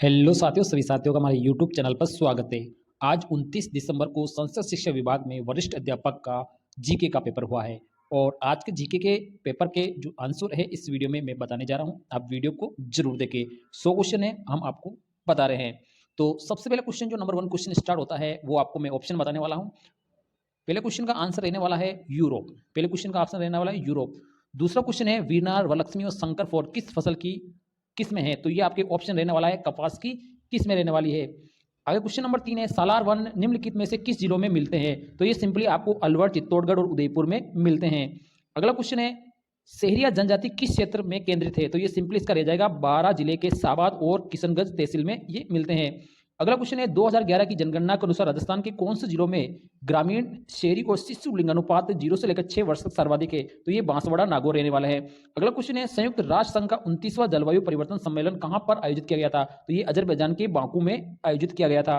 Hello साथियों, सभी साथियों का हमारे यूट्यूब चैनल पर स्वागत है। आज 29 दिसंबर को संस्कृत शिक्षा विभाग में वरिष्ठ अध्यापक का जीके का पेपर हुआ है और आज के जीके के पेपर के जो आंसर है इस वीडियो में मैं बताने जा रहा हूं। आप वीडियो को जरूर देखें। 100 क्वेश्चन है, हम आपको बता रहे हैं। तो सबसे पहले क्वेश्चन जो नंबर 1 क्वेश्चन स्टार्ट होता है वो आपको मैं ऑप्शन बताने वाला हूँ। पहले क्वेश्चन का आंसर रहने वाला है यूरोप। पहले क्वेश्चन का आंसर रहने वाला है यूरोप। दूसरा क्वेश्चन है वीरनार, वरलक्ष्मी और शंकर फोर्ट किस फसल की किस में है? तो ये आपके ऑप्शन रहने वाला है कपास की किस में रहने वाली है। आगे क्वेश्चन नंबर 3 है सालार वन निम्नलिखित में से किस जिलों में मिलते हैं? तो ये सिंपली आपको अलवर, चित्तौड़गढ़ और उदयपुर में मिलते हैं। अगला क्वेश्चन है शहरिया जनजाति किस क्षेत्र में केंद्रित है? तो ये सिंपली इसका रह जाएगा 12 जिले के साबाद और किशनगंज तहसील में ये मिलते हैं। अगला क्वेश्चन है 2011 की जनगणना के अनुसार राजस्थान के कौन से जिलों में ग्रामीण, शहरी और शिशु लिंगानुपात 0 से लेकर 6 वर्ष तक सर्वाधिक है? तो ये बांसवाड़ा, नागौर रहने वाला है। अगला क्वेश्चन है संयुक्त राष्ट्र संघ का 29वां जलवायु परिवर्तन सम्मेलन कहां पर आयोजित किया गया था? तो ये अजरबैजान के बाकू में आयोजित किया गया था।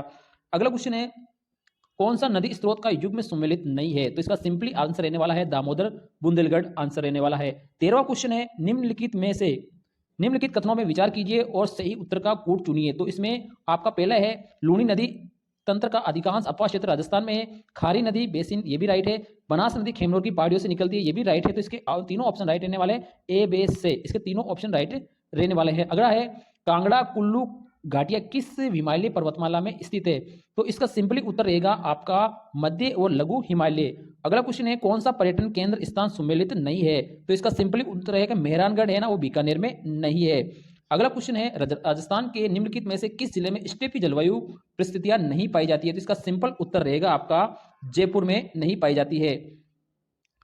अगला क्वेश्चन है कौन सा नदी स्रोत का युग में सम्मिलित नहीं है? तो इसका सिंपली आंसर रहने वाला है दामोदर, बुंदेलखंड आंसर रहने वाला है। 13वां क्वेश्चन है निम्नलिखित कथनों में विचार कीजिए और सही उत्तर का कूट चुनिए। तो इसमें आपका पहला है लूनी नदी तंत्र का अधिकांश अपवाह क्षेत्र राजस्थान में है। खारी नदी बेसिन, ये भी राइट है। बनास नदी खेमनोर की पहाड़ियों से निकलती है, ये भी राइट है। तो इसके तीनों ऑप्शन राइट रहने वाले, ए बे से इसके तीनों ऑप्शन राइट रहने वाले हैं। अगला है कांगड़ा कुल्लू घाटिया किस हिमालय पर्वतमाला में स्थित है? तो इसका सिंपली उत्तर रहेगा आपका मध्य और लघु हिमालय। अगला क्वेश्चन है कौन सा पर्यटन केंद्र स्थान सम्मिलित नहीं है? तो इसका सिंपली उत्तर रहेगा मेहरानगढ़ है ना, वो बीकानेर में नहीं है। अगला क्वेश्चन है राजस्थान के निम्नलिखित में से किस जिले में स्टेपी जलवायु परिस्थितियां नहीं पाई जाती है? तो इसका सिंपल उत्तर रहेगा आपका जयपुर में नहीं पाई जाती है।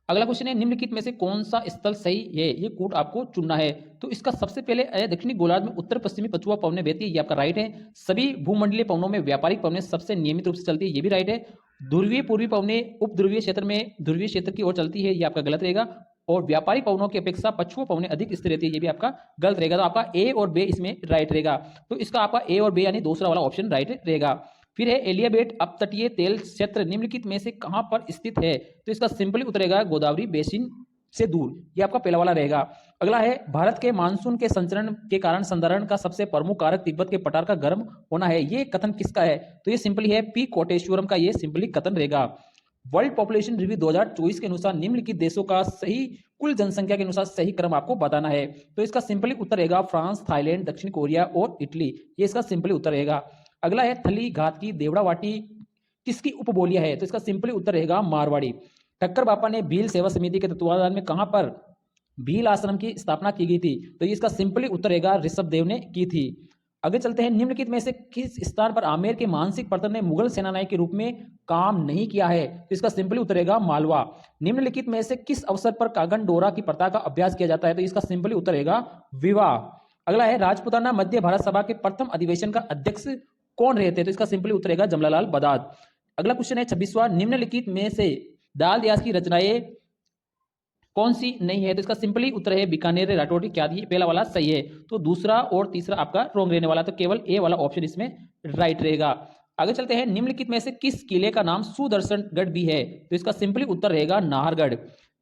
अगला क्वेश्चन है निम्नलिखित में से कौन सा स्थल सही है? ये कूट आपको चुनना है। तो इसका सबसे पहले दक्षिणी गोलार्ध में उत्तर पश्चिमी पछुआ पवनें बहती है, ये आपका राइट है। सभी भूमंडलीय पवनों में व्यापारिक पवनें सबसे नियमित रूप से चलती है, ये भी राइट है। ध्रुवीय पूर्वी पवनें उप ध्रुवीय क्षेत्र में ध्रुवीय क्षेत्र की ओर चलती है, ये आपका गलत रहेगा। और व्यापारिक पवनों की अपेक्षा पछुआ पवनें अधिक स्थिर रहती है, ये भी आपका गलत रहेगा। तो आपका ए और बे इसमें राइट रहेगा। तो इसका आपका ए और बे यानी दूसरा वाला ऑप्शन राइट रहेगा। फिर है एलियाबेट अपतटीय तेल क्षेत्र निम्नलिखित में से कहां पर स्थित है? तो इसका सिंपली उत्तर रहेगा गोदावरी बेसिन से दूर, ये आपका पहला वाला रहेगा। अगला है भारत के मानसून के संचरण के कारण संधारण का सबसे प्रमुख कारक तिब्बत के पठार का गर्म होना है, ये कथन किसका है? तो ये सिंपली है पी कोटेश्वरम का, ये सिंपली कथन रहेगा। वर्ल्ड पॉपुलेशन रिव्यू 2024 के अनुसार निम्नलिखित देशों का सही कुल जनसंख्या के अनुसार सही क्रम आपको बताना है। तो इसका सिंपली उत्तर रहेगा फ्रांस, थाईलैंड, दक्षिण कोरिया और इटली, ये इसका सिंपली उत्तर रहेगा। अगला है थली घात की देवड़ा वाटी किसकी उपबोलियां है? तो इसका सिंपली उत्तर रहेगा मारवाड़ी। ठक्कर बापा ने भील सेवा समिति के तत्वाधान में कहां पर भील आश्रम की स्थापना की गई थी? तो ये इसका सिंपली उत्तर रहेगा ऋषभ देव ने की थी। आगे चलते हैं निम्नलिखित में से किस स्थान पर आमेर के मानसिक पतन ने मुगल सेनानायक के रूप में काम नहीं किया है? तो इसका सिंपली उत्तर रहेगा मालवा। निम्नलिखित में से किस अवसर पर कागन डोरा की प्रथा का अभ्यास किया जाता है? तो इसका सिंपली उत्तर रहेगा विवाह। अगला है राजपुताना मध्य भारत सभा के प्रथम अधिवेशन का अध्यक्ष कौन रहे थे? तो इसका सिंपली उत्तर रहेगा जमनालाल बदाद। अगला क्वेश्चन है 26वां निम्नलिखित में से दाल व्यास की रचनाएं कौन सी नहीं है? तो इसका सिंपली उत्तर है बीकानेर राठौड़ की क्यादी, पहला वाला सही है। तो दूसरा और तीसरा आपका रॉन्ग रहने वाला, तो केवल ए वाला ऑप्शन इसमें राइट रहेगा। आगे चलते हैं निम्नलिखित में से किस किले का नाम सुदर्शनगढ़ भी है? तो इसका सिंपली उत्तर रहेगा नाहरगढ़।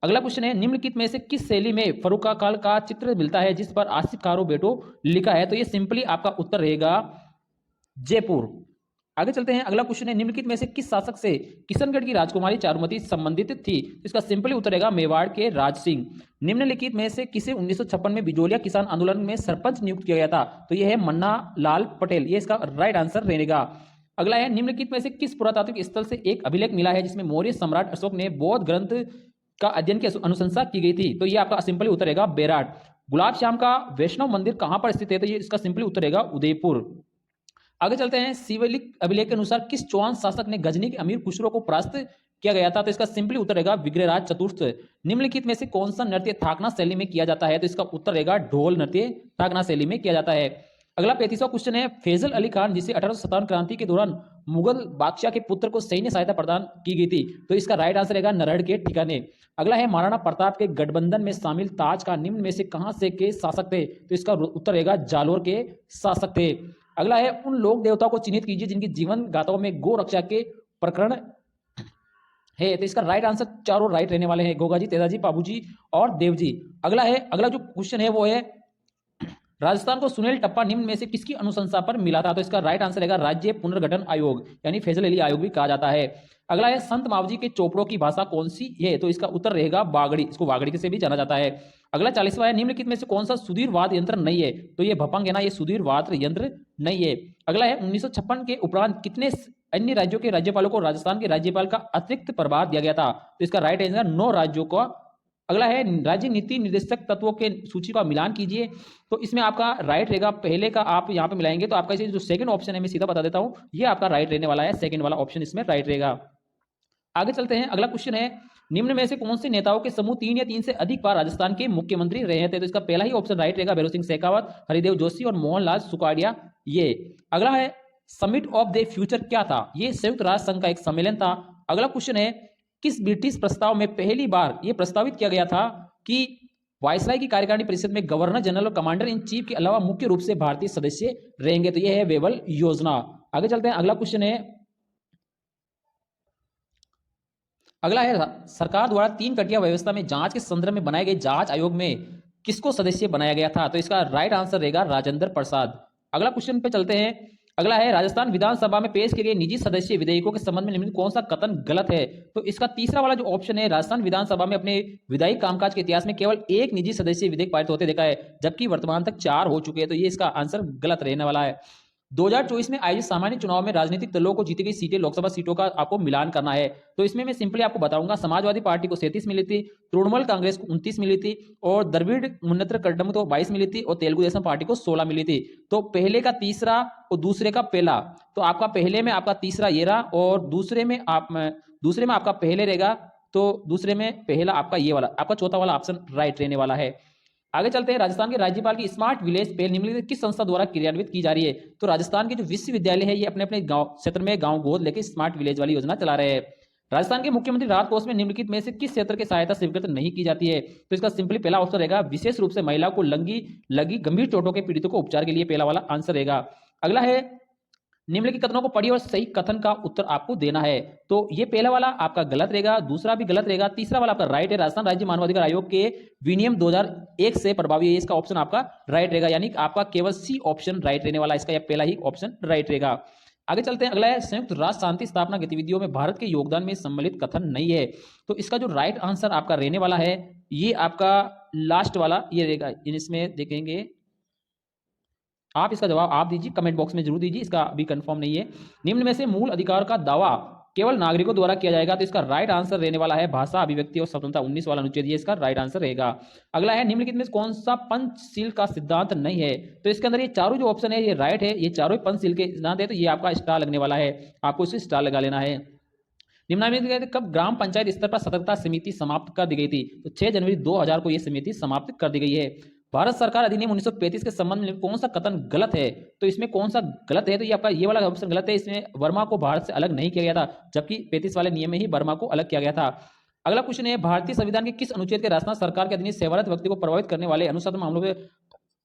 अगला क्वेश्चन है निम्नलिखित में से किस शैली में फर्रुखा काल का चित्र मिलता है जिस पर आसिफ खारो बेटो लिखा है? तो ये सिंपली आपका उत्तर रहेगा जयपुर। आगे चलते हैं, अगला क्वेश्चन है निम्नलिखित में से किस शासक से किशनगढ़ की राजकुमारी चारुमती संबंधित थी? इसका सिंपली उत्तर रहेगा मेवाड़ के राज सिंह। निम्नलिखित में से किसे 1956 में बिजोलिया किसान आंदोलन में सरपंच नियुक्त किया गया था? तो यह है मन्ना लाल पटेल, ये इसका राइट आंसर रहेगा। अगला है निम्नलिखित में से किस पुरातात्विक स्थल से एक अभिलेख मिला है जिसमें मौर्य सम्राट अशोक ने बौद्ध ग्रंथ का अध्ययन की अनुशंसा की गई थी? तो ये आपका सिंपली उत्तर रहेगा बेराट। गुलाब श्याम का वैष्णव मंदिर कहां पर स्थित है? तो ये इसका सिंपली उत्तर रहेगा उदयपुर। आगे चलते हैं शिवलिक अभिलेख के अनुसार किस चौहान शासक ने गजनी के अमीर खुसरो को परास्त किया गया था? तो इसका सिंपली उत्तर रहेगा विग्रहराज चतुर्थ। निम्नलिखित में से कौन सा नृत्य थाकना शैली में किया जाता है? तो इसका उत्तर रहेगा ढोल नृत्य थाकना शैली में किया जाता है। अगला 35वां क्वेश्चन है फैजल अली खान जिसे 1857 क्रांति के दौरान मुगल बादशाह के पुत्र को सैन्य सहायता प्रदान की गई थी, तो इसका राइट आंसर रहेगा नरहड़ के ठिकाने। अगला है महाराणा प्रताप के गठबंधन में शामिल ताज का निम्न में से कहां से के शासक थे? तो इसका उत्तर रहेगा जालोर के शासक थे। अगला है उन लोक देवताओं को चिन्हित कीजिए जिनकी जीवन गाथाओं में गो रक्षा के प्रकरण है। तो इसका राइट आंसर चारों राइट रहने वाले हैं, गोगा जी, तेजा जी, पाबू जी और देव जी। अगला जो क्वेश्चन है वो है राजस्थान को सुनील टप्पा निम्न में से किसकी अनुशंसा पर मिला था? तो इसका राइट आंसर रहेगा राज्य पुनर्गठन आयोग, यानी फैजल अली आयोग भी कहा जाता है। अगला है संत मावजी के चोपड़ों की भाषा कौन सी है? तो इसका उत्तर रहेगा बागड़ी, इसको बागड़ी से भी जाना जाता है। अगला 40वां है निम्नलिखित में से कौन सा सुधीर वाद्य यंत्र नहीं है? तो ये भपंग है ना, ये सुधीर वाद्य यंत्र नहीं है। अगला है 1956 के उपरांत कितने अन्य राज्यों के राज्यपालों को राजस्थान के राज्यपाल का अतिरिक्त प्रभार दिया गया था? तो इसका राइट आंसर 9 राज्यों का। अगला है राज्य नीति निर्देशक तत्वों के सूची का मिलान कीजिए। तो इसमें आपका राइट रहेगा, पहले का आप यहाँ पे मिलाएंगे तो आपका जो सेकंड ऑप्शन है मैं सीधा बता देता हूँ, ये आपका राइट रहने वाला है, सेकंड वाला ऑप्शन इसमें राइट रहेगा। आगे चलते हैं, अगला क्वेश्चन है निम्न में से कौन से नेताओं के समूह 3 या 3 से अधिक बार राजस्थान के मुख्यमंत्री रहे थे? तो इसका पहला ही ऑप्शन राइट रहेगा, भैरव सिंह शेखावत, हरिदेव जोशी और मोहनलाल सुखाड़िया। ये अगला है समिट ऑफ द फ्यूचर क्या था? ये संयुक्त राष्ट्र संघ का एक सम्मेलन था। अगला क्वेश्चन है किस ब्रिटिश प्रस्ताव में पहली बार यह प्रस्तावित किया गया था कि वायसराय की कार्यकारिणी परिषद में गवर्नर जनरल और कमांडर इन चीफ के अलावा मुख्य रूप से भारतीय सदस्य रहेंगे? तो यह है वेवल योजना। आगे चलते हैं, अगला क्वेश्चन है, अगला है सरकार द्वारा 3 कटिया व्यवस्था में जांच के संदर्भ में बनाए गए जांच आयोग में किसको सदस्य बनाया गया था? तो इसका राइट आंसर रहेगा राजेंद्र प्रसाद। अगला क्वेश्चन पे चलते हैं, अगला है राजस्थान विधानसभा में पेश किए गए निजी सदस्य विधेयकों के संबंध में निम्नलिखित कौन सा कथन गलत है? तो इसका तीसरा वाला जो ऑप्शन है, राजस्थान विधानसभा में अपने विधायी कामकाज के इतिहास में केवल एक निजी सदस्य विधेयक पारित होते देखा है, जबकि वर्तमान तक 4 हो चुके हैं। तो ये इसका आंसर गलत रहने वाला है। 2024 में आयोजित सामान्य चुनाव में राजनीतिक दलों को जीती गई सीटें, लोकसभा सीटों का आपको मिलान करना है। तो इसमें मैं सिंपली आपको बताऊंगा, समाजवादी पार्टी को 37 मिली थी, तृणमूल कांग्रेस को 29 मिली थी, और द्रविड़ मुन्नेत्र कड़म को 22 मिली थी, और तेलुगु देशम पार्टी को 16 मिली थी। तो पहले का तीसरा और दूसरे का पहला, तो आपका पहले में आपका तीसरा ये रहा, और दूसरे में आपका पहले रहेगा, तो दूसरे में पहला आपका ये वाला, आपका चौथा वाला ऑप्शन राइट रहने वाला है। आगे चलते हैं, राजस्थान के राज्यपाल की स्मार्ट विलेज पहल निम्नलिखित किस संस्था द्वारा क्रियान्वित की जा रही है? तो राजस्थान के जो विश्वविद्यालय है ये अपने अपने गांव क्षेत्र में गांव गोद लेके स्मार्ट विलेज वाली योजना चला रहे हैं। राजस्थान के मुख्यमंत्री राहत कोष में निम्नलिखित में से किस क्षेत्र की सहायता स्वीकृत नहीं की जाती है? तो इसका सिंपली पहला ऑप्शन रहेगा विशेष रूप से महिलाओं को लगी गंभीर चोटों के पीड़ितों को उपचार के लिए, पहला वाला आंसर रहेगा। अगला है निम्नलिखित कथनों को पढ़िए और सही कथन का उत्तर आपको देना है। तो ये पहला वाला आपका गलत रहेगा, दूसरा भी गलत रहेगा, तीसरा वाला आपका राइट है। राजस्थान राज्य मानवाधिकार आयोग के विनियम 2001 से प्रभावी है, इसका ऑप्शन आपका राइट रहेगा, यानी आपका केवल सी ऑप्शन राइट रहने वाला, इसका पहला ही ऑप्शन राइट रहेगा। आगे चलते हैं, अगला है संयुक्त राष्ट्र शांति स्थापना गतिविधियों में भारत के योगदान में सम्मिलित कथन नहीं है। तो इसका जो राइट आंसर आपका रहने वाला है, ये आपका लास्ट वाला ये रहेगा। इसमें देखेंगे, आप इसका जवाब आप दीजिए, कमेंट बॉक्स में जरूर दीजिए, इसका अभी कंफर्म नहीं है। निम्न में से मूल अधिकार का दावा केवल नागरिकों द्वारा किया जाएगा? तो इसका राइट आंसर रहने वाला है भाषा अभिव्यक्ति और स्वतंत्रता 19 वाला अनुच्छेद, ये इसका राइट आंसर रहेगा। अगला है निम्नलिखित में कौन सा पंचशील का सिद्धांत नहीं है? तो इसके अंदर ये चारों जो ऑप्शन है ये राइट है, ये चारों पंचशील के सिद्धांत है, तो ये आपका स्टार लगने वाला है, आपको इसे स्टार लगा लेना है। निम्नलिखित कब ग्राम पंचायत स्तर पर सतर्कता समिति समाप्त कर दी गई थी? तो 6 जनवरी 2000 को यह समिति समाप्त कर दी गई है। भारत सरकार अधिनियम 1935 के संबंध में कौन सा कथन गलत है? तो इसमें कौन सा गलत है? तो ये आपका ये वाला ऑप्शन गलत है, इसमें वर्मा को भारत से अलग नहीं किया गया था, जबकि 35 वाले नियम में ही वर्मा को अलग किया गया था। अगला क्वेश्चन है भारतीय संविधान के किस अनुच्छेद के राजस्थान सरकार के अधीन सेवारत व्यक्ति को प्रभावित करने वाले अनुशासन मामलों में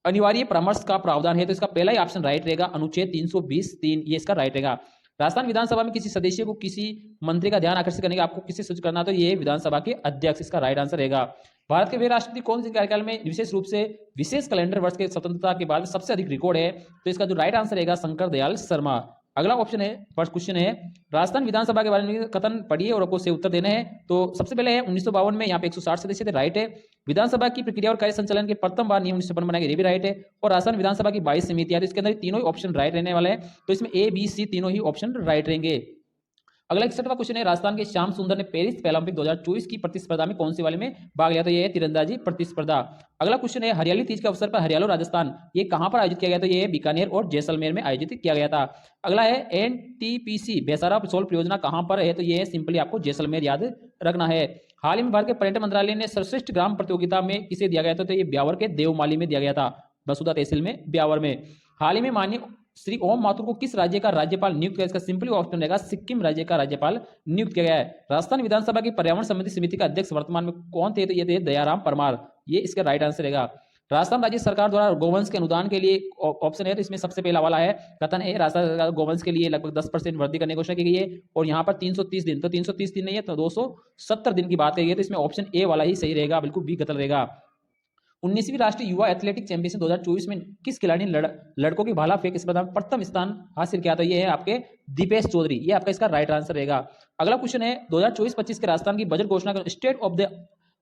अनिवार्य परामर्श का प्रावधान है? तो इसका पहला ही ऑप्शन राइट रहेगा, अनुच्छेद 320(3), ये इसका राइट रहेगा। राजस्थान विधानसभा में किसी सदस्य को किसी मंत्री का ध्यान आकर्षित करने का आपको किसे सूचित करना, तो ये विधानसभा के अध्यक्ष, इसका राइट आंसर रहेगा। भारत के वे राष्ट्रपति कौन से कार्यकाल में विशेष रूप से विशेष कैलेंडर वर्ष के स्वतंत्रता के बाद सबसे अधिक रिकॉर्ड है? तो इसका जो राइट आंसर रहेगा शंकर दयाल शर्मा। अगला ऑप्शन है, फर्स्ट क्वेश्चन है राजस्थान विधानसभा के बारे में कथन पढ़िए और आपको से उत्तर देने हैं। तो सबसे पहले है 1952 में यहाँ पे 160 सदस्य थे, राइट है। विधानसभा की प्रक्रिया और कार्य संचालन के प्रथम बार नियम 1956 बनाए गए, ये भी राइट है। और राजस्थान विधानसभा की 22 समितियां, तो इसके अंदर तीनों ही ऑप्शन राइट रहने वाले हैं, तो इसमें ए बी सी तीनों ही ऑप्शन राइट रहेंगे। अगला 61वां क्वेश्चन है राजस्थान के श्याम सुंदर ने पेरिस पैरालंपिक 2024 की प्रतिस्पर्धा में कौन सी वाले में भाग लिया? तो ये है तीरंदाजी प्रतिस्पर्धा। अगला क्वेश्चन है हरियाली तीज के अवसर पर हरियालो राजस्थान ये कहां पर आयोजित किया गया? तो ये बीकानेर और जैसलमेर में आयोजित किया गया था। अगला है एनटीपीसी बेसारा पिछोल परियोजना कहां पर है? तो ये है सिंपली आपको जैसलमेर याद रखना है। हाल ही में भारत के पर्यटन मंत्रालय ने सर्वश्रेष्ठ ग्राम प्रतियोगिता में किसे दिया गया था? तो ये ब्यावर के देवमाली में दिया गया था, बसुधा तहसील में ब्यावर में। हाल ही में माननीय श्री ओम माथुर को किस राज्य का राज्यपाल नियुक्त किया? इसका सिंपली ऑप्शन रहेगा सिक्किम राज्य का राज्यपाल नियुक्त किया गया है। राजस्थान विधानसभा की पर्यावरण संबंधी समिति का अध्यक्ष वर्तमान में कौन थे? तो ये थे दयाराम परमार, ये इसका राइट आंसर रहेगा। राजस्थान राज्य सरकार द्वारा गोवंश के अनुदान के लिए ऑप्शन है, तो इसमें सबसे पहला वाला है कथन है राजस्थान सरकार गोवंश के लिए लगभग 10% वृद्धि करने की घोषणा की गई है, और यहाँ पर 330 दिन, तो 330 दिन नहीं है तो 270 दिन की बात है, तो इसमें ऑप्शन ए वाला ही सही रहेगा, बिल्कुल बी गलत रहेगा। 19वीं राष्ट्रीय युवा एथलेटिक चैंपियनशिप 2024 में किस खिलाड़ी ने लड़कों की भाला फेंक स्पर्धा में प्रथम स्थान हासिल किया? तो ये है आपके दीपेश चौधरी, ये आपका इसका राइट आंसर रहेगा। अगला क्वेश्चन है 2024-25 के राजस्थान की बजट घोषणा का state of the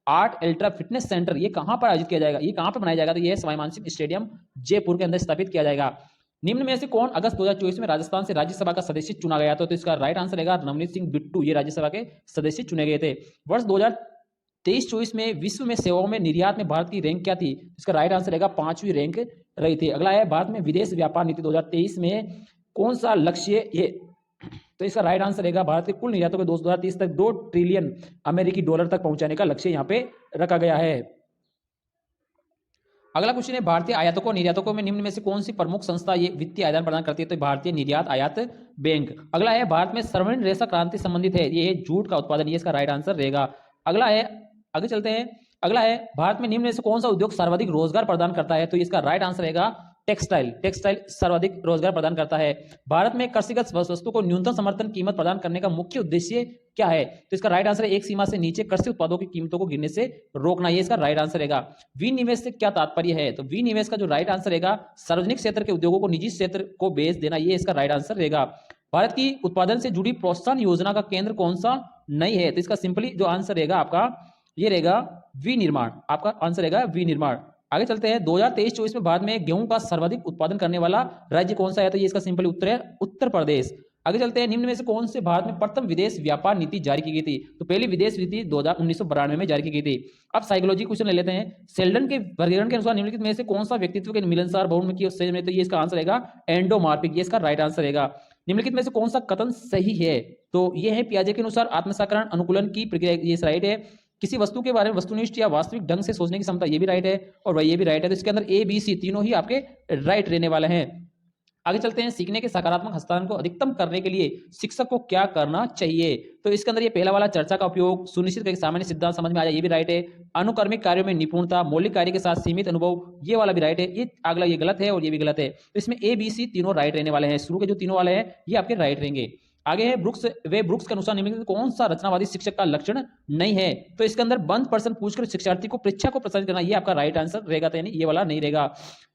art ultra fitness centre ये कहां पर आयोजित किया जाएगा, ये कहां पर बनाया जाएगा? तो ये सवाई मानसिंह स्टेडियम जयपुर के अंदर स्थापित किया जाएगा। निम्न में से कौन अगस्त 2024 में राजस्थान से राज्यसभा का सदस्य चुना गया? तो इसका राइट आंसर रहेगा नवनीत सिंह बिट्टू, ये राज्यसभा के सदस्य चुने गए थे। वर्ष 2023-24 में विश्व में सेवाओं में निर्यात में भारत की रैंक क्या थी? इसका राइट आंसर रहेगा 5वीं रैंक रही थी। अगला है भारत में विदेश व्यापार नीति 2023 में कौन सा लक्ष्य ये? तो इसका राइट आंसर रहेगा भारत के कुल निर्यातों को 2030 तक 2 ट्रिलियन अमेरिकी डॉलर तक पहुंचाने का लक्ष्य यहां पे रखा गया है। अगला क्वेश्चन है भारतीय आयातकों और निर्यातकों में निम्न में से कौन सी प्रमुख संस्था ये वित्तीय आदान प्रदान करती है? तो भारतीय निर्यात आयात बैंक। अगला है भारत में स्वर्णिम रेशा क्रांति संबंधित है, ये जूट का उत्पादन, ये इसका राइट आंसर रहेगा। अगला है, आगे चलते हैं। अगला है भारत में निम्न में से कौन सा उद्योग सर्वाधिक रोजगार प्रदान करता है? तो इसका राइट आंसर रहेगा टेक्सटाइल। टेक्सटाइल सर्वाधिक रोजगार प्रदान करता है। भारत में कृषिगत वस्तु को न्यूनतम समर्थन कीमत प्रदान करने का मुख्य उद्देश्य क्या है? तो इसका राइट आंसर है एक सीमा से नीचे कृषि उत्पादों की कीमतों को गिरने से रोकना, ये इसका राइट आंसर रहेगा। विनिवेश से क्या तात्पर्य है? तो विनिवेश का जो राइट आंसर रहेगा सार्वजनिक क्षेत्र के उद्योगों को निजी क्षेत्र को बेच देना, ये इसका राइट आंसर रहेगा। भारत की उत्पादन से जुड़ी प्रोत्साहन योजना का केंद्र कौन सा नहीं है? तो इसका सिंपली जो आंसर रहेगा आपका ये रहेगा विनिर्माण, आपका आंसर रहेगा विनिर्माण। आगे चलते हैं 2023-24 में भारत में गेहूं का सर्वाधिक उत्पादन करने वाला राज्य कौन सा है? तो ये इसका सिंपली उत्तर है उत्तर प्रदेश। आगे चलते हैं निम्न में से कौन से भारत में प्रथम विदेश व्यापार नीति जारी की गई थी? तो पहली विदेश नीति 1992 में जारी की गई थी। अब साइकोलॉजी क्वेश्चन ले लेते हैं। सेल्डन के वर्गीकरण के अनुसार निम्नलिखित में से कौन सा व्यक्तित्व के मिलनसार बहुमुखी स्टेज में? तो ये इसका आंसर रहेगा एंडोमार्फिक, ये इसका राइट आंसर रहेगा। निम्नलिखित में से कौन सा कथन सही है? तो ये है पियाजे के अनुसार आत्मसाकरण अनुकूलन की प्रक्रिया, ये राइट है। किसी वस्तु के बारे में वस्तुनिष्ठ या वास्तविक ढंग से सोचने की क्षमता, ये भी राइट है, और वह ये भी राइट है। तो इसके अंदर ए बी सी तीनों ही आपके राइट रहने वाले हैं। आगे चलते हैं सीखने के सकारात्मक हस्तांतरण को अधिकतम करने के लिए शिक्षक को क्या करना चाहिए? तो इसके अंदर ये पहला वाला चर्चा का उपयोग सुनिश्चित करके सामान्य सिद्धांत समझ में आ जाए, ये भी राइट है। अनुकर्मिक कार्यों में निपुणता, मौलिक कार्य के साथ सीमित अनुभव, ये वाला भी राइट है। ये अगला ये गलत है और ये भी गलत है। तो इसमें ए बी सी तीनों राइट रहने वाले हैं। शुरू के जो तीनों वाले हैं ये आपके राइट रहेंगे। आगे है ब्रुक्स के अनुसार निम्नलिखित कौन सा रचनावादी शिक्षक का लक्षण नहीं है? तो इसके अंदर बंद प्रश्न पूछकर शिक्षार्थी को परीक्षा को प्रसारित करना, ये आपका राइट आंसर रहेगा, तो यानी ये वाला नहीं रहेगा।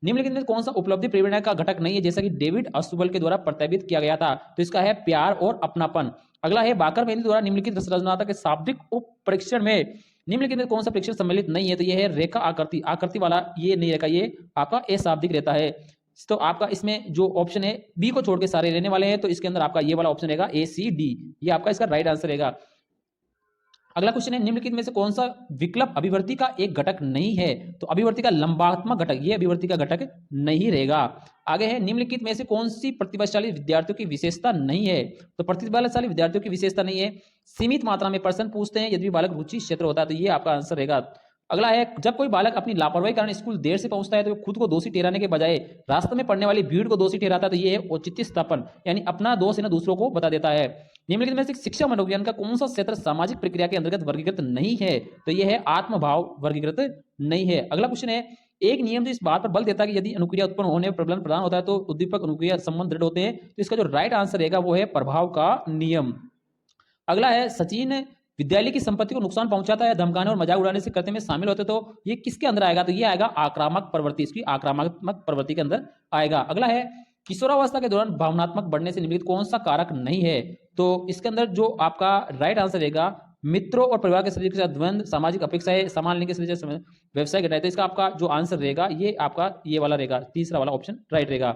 निम्नलिखित में कौन सा उपलब्धि प्रेरणा का घटक नहीं है जैसा कि डेविड असुबल के द्वारा प्रत्यापित किया गया था? तो इसका है प्यार और अपनापन। अगला है बाकर मेहंदी द्वारा निम्नलिखित रचनात्मकता के शाब्दिक उप परीक्षण में निम्नलिखित में कौन सा परीक्षण सम्मिलित नहीं है? तो ये है रेखा आकृति, आकृति वाला ये नहीं रहेगा, ये आपका अशाब्दिक रहता है। तो आपका इसमें जो ऑप्शन है बी को छोड़ के सारे रहने वाले हैं, तो इसके अंदर आपका ये वाला ऑप्शन रहेगा ए सी डी, ये आपका इसका राइट आंसर रहेगा। अगला क्वेश्चन है निम्नलिखित में से कौन सा विकल्प अभिवर्ती का एक घटक नहीं है? तो अभिवर्ती का लंबात्मक घटक, ये अभिवर्ती का घटक नहीं रहेगा। आगे है निम्नलिखित में से कौन सी प्रतिभाशाली विद्यार्थियों की विशेषता नहीं है? तो प्रतिभाशाली विद्यार्थियों की विशेषता नहीं है सीमित मात्रा में प्रश्न पूछते हैं यदि बालक रुचि क्षेत्र होता है, तो ये आपका आंसर रहेगा। अगला है जब कोई बालक अपनी लापरवाही कारण स्कूल देर से पहुंचता है तो खुद को दोषी ठहराने के बजाय रास्ते में पड़ने वाली भीड़ को दोषी ठहराता है, तो ये है औचित्य स्थापन, यानी अपना दोष ना दूसरों को बता देता है। निम्नलिखित में से शिक्षा मनोविज्ञान का कौन सा क्षेत्र सामाजिक प्रक्रिया के अंतर्गत वर्गीकृत नहीं है? तो यह है आत्मभाव वर्गीकृत नहीं है। अगला क्वेश्चन है एक नियम जो इस बात पर बल देता है कि यदि अनुक्रिया उत्पन्न होने पर प्रबलन प्रदान होता है तो उद्दीपक अनुक्रिया संबंध दृढ़ होते हैं, तो इसका जो राइट आंसर रहेगा वो है प्रभाव का नियम। अगला है सचिन विद्यालय की संपत्ति को नुकसान पहुंचाता है, धमकाने और मजाक उड़ाने से करते में शामिल होते, तो ये किसके अंदर आएगा? तो ये आएगा आक्रामक प्रवृत्ति, इसकी आक्रामक प्रवृत्ति के अंदर आएगा। अगला है किशोरावस्था के दौरान भावनात्मक बढ़ने से निम्नलिखित कौन सा कारक नहीं है? तो इसके अंदर जो आपका राइट आंसर रहेगा मित्रों और परिवार के सदस्यों के साथ द्वंद, सामाजिक अपेक्षाएं, समान लिंग के सदस्य व्यवसाय घटाए, तो इसका आपका जो आंसर रहेगा ये आपका ये वाला रहेगा, तीसरा वाला ऑप्शन राइट रहेगा।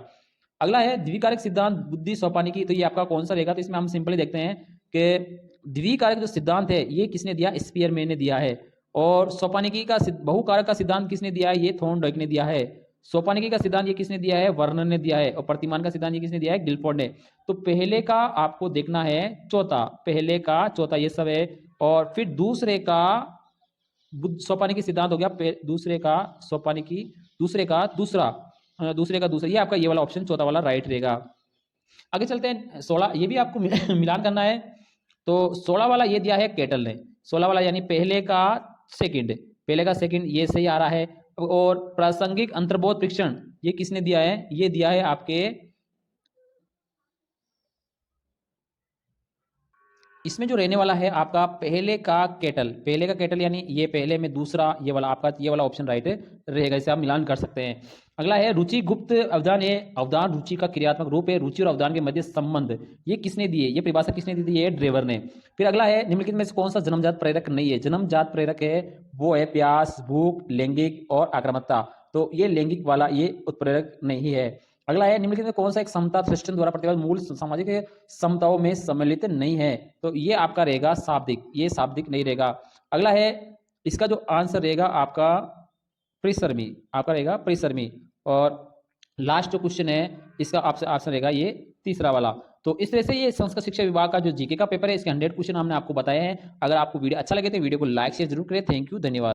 अगला है द्विकारक सिद्धांत बुद्धि सोपानिकी, तो ये आपका कौन सा रहेगा? तो इसमें हम सिंपली देखते हैं कि द्विकारक जो सिद्धांत है ये किसने दिया? स्पीयरमैन ने दिया है। और सोपानिकी का बहुकारक का सिद्धांत किसने दिया है? ये थॉर्नडाइक ने दिया है। सोपानिकी का सिद्धांत ये किसने दिया है? वर्नर ने दिया है। और प्रतिमान का सिद्धांत ये किसने दिया है? गिलफोर्ड ने। तो पहले का आपको देखना है चौथा, पहले का चौथा ये सब है, और फिर दूसरे का सोपानिकी सिद्धांत हो गया, दूसरे का सोपानिकी, दूसरे का दूसरा, ये आपका ये वाला ऑप्शन चौथा वाला राइट रहेगा। आगे चलते हैं 16, ये भी आपको मिलान करना है। तो 16 वाला ये दिया है केटल ने, 16 वाला यानी पहले का सेकंड ये सही आ रहा है। और प्रासंगिक अंतर्बोध परीक्षण ये किसने दिया है? ये दिया है आपके इसमें जो रहने वाला है आपका पहले का केटल यानी ये पहले में दूसरा, ये वाला आपका ये वाला ऑप्शन राइट रहेगा, इसे आप मिलान कर सकते हैं। अगला है रुचि गुप्त अवदान है, अवदान रुचि का क्रियात्मक रूप है, रुचि और अवदान के मध्य संबंध ये किसने दिए, ये परिभाषा किसने दी थी, ये ड्रेवर ने। फिर अगला है निम्नलिखित में से कौन सा जन्मजात प्रेरक नहीं है, जन्मजात प्रेरक है वो है प्यास, भूख, लैंगिक और आक्रामकता, तो ये लैंगिक वाला ये उत्प्रेरक नहीं है। अगला है निम्नलिखित में कौन सा एक समता सृष्टि द्वारा प्रतिपादित मूल सामाजिक समताओं में सम्मिलित नहीं है, तो ये आपका रहेगा शाब्दिक, ये शाब्दिक नहीं रहेगा। अगला है इसका जो आंसर रहेगा आपका परिसरमी, आपका रहेगा परिसरमी। और लास्ट जो क्वेश्चन है इसका आपसे आंसर रहेगा ये तीसरा वाला। तो इस तरह से ये संस्कृत शिक्षा विभाग का जो जीके का पेपर है इसके 100 क्वेश्चन हमने आपको बताए हैं। अगर आपको वीडियो अच्छा लगे तो वीडियो को लाइक शेयर जरूर करें। थैंक यू, धन्यवाद।